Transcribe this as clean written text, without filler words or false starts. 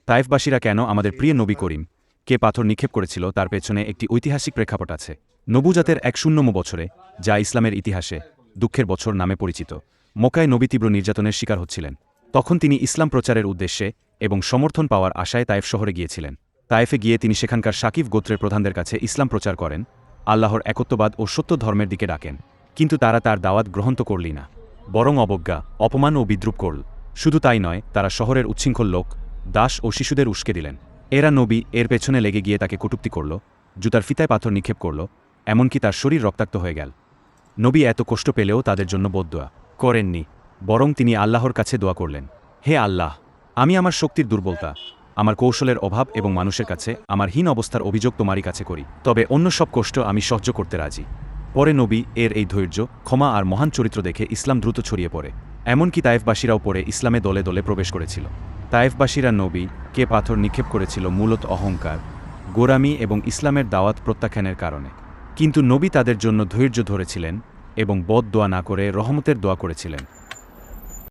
তায়েফবাসীরা কেন আমাদের প্রিয় নবী করিম কে পাথর নিক্ষেপ করেছিল তার পেছনে একটি ঐতিহাসিক প্রেক্ষাপট আছে। নবুজাতের ১০০ম বছরে, যা ইসলামের ইতিহাসে দুঃখের বছর নামে পরিচিত, মক্কায় নবী তীব্র নির্যাতনের শিকার হচ্ছিলেন। তখন তিনি ইসলাম প্রচারের উদ্দেশ্যে এবং সমর্থন পাওয়ার আশায় তায়েফ শহরে গিয়েছিলেন। তায়েফে গিয়ে তিনি সেখানকার শাকিফ গোত্রের প্রধানদের কাছে ইসলাম প্রচার করেন, আল্লাহর একত্ববাদ ও সত্য ধর্মের দিকে ডাকেন। কিন্তু তারা তার দাওয়াত গ্রহণ তো করলই না, বরং অবজ্ঞা, অপমান ও বিদ্রুপ করল। শুধু তাই নয়, তারা শহরের উচ্ছৃঙ্খল লোক, দাস ও শিশুদের উস্কে দিলেন। এরা নবী এর পেছনে লেগে গিয়ে তাকে কটূক্তি করল, জুতার ফিতায় পাথর নিক্ষেপ করল, এমনকি তার শরীর রক্তাক্ত হয়ে গেল। নবী এত কষ্ট পেলেও তাদের জন্য বদদোয়া করেননি, বরং তিনি আল্লাহর কাছে দোয়া করলেন, হে আল্লাহ, আমি আমার শক্তির দুর্বলতা, আমার কৌশলের অভাব এবং মানুষের কাছে আমার হীন অবস্থার অভিযোগ তোমারই কাছে করি, তবে অন্য সব কষ্ট আমি সহ্য করতে রাজি। পরে নবী এর এই ধৈর্য, ক্ষমা আর মহান চরিত্র দেখে ইসলাম দ্রুত ছড়িয়ে পড়ে, এমনকি তায়েফবাসীরাও পরে ইসলামে দলে দলে প্রবেশ করেছিল। তায়েফবাসীরা নবী কে পাথর নিক্ষেপ করেছিল মূলত অহংকার, গোরামি এবং ইসলামের দাওয়াত প্রত্যাখ্যানের কারণে। কিন্তু নবী তাদের জন্য ধৈর্য ধরেছিলেন এবং বদ দোয়া না করে রহমতের দোয়া করেছিলেন।